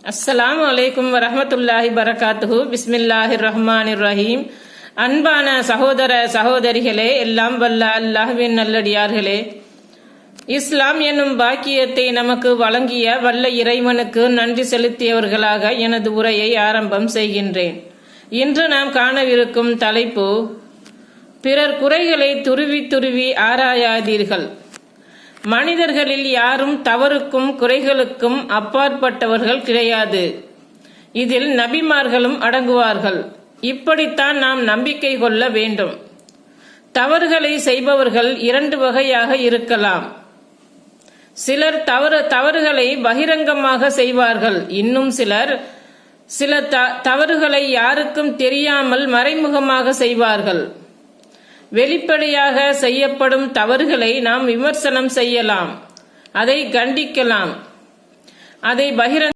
அஸ்ஸலாமு அலைக்கும் வரஹ்மத்துல்லாஹி பரகாத்துஹு. பிஸ்மில்லாஹிர் ரஹ்மானிர் ரஹீம். அன்பான சகோதர சகோதரிகளே, எல்லாம் வல்ல அல்லாஹ்வின் நல்லடியார்களே, இஸ்லாம் என்னும் பாக்கியத்தை நமக்கு வழங்கிய வல்ல இறைவனுக்கு நன்றி செலுத்தியவர்களாக எனது உரையை ஆரம்பம் செய்கின்றேன். இன்று நாம் காணவிருக்கும் தலைப்பு, பிறர் குறைகளை துருவி துருவி ஆராயாதீர்கள். மனிதர்களில் யாரும் தவறுக்கும் குறைகளுக்கும் அப்பாற்பட்டவர்கள் கிடையாது. இதில் நபிமார்களும் அடங்குவார்கள். இப்படித்தான் நாம் நம்பிக்கை கொள்ள வேண்டும். தவறுகளை செய்பவர்கள் இரண்டு வகையாக இருக்கலாம். சிலர் தவறுகளை பகிரங்கமாக செய்வார்கள். இன்னும் சில தவறுகளை யாருக்கும் தெரியாமல் மறைமுகமாக செய்வார்கள். வெளிப்படையாக செய்யப்படும் தவறுகளை நாம் விமர்சனம் செய்யலாம், அதை கண்டிக்கலாம். அதை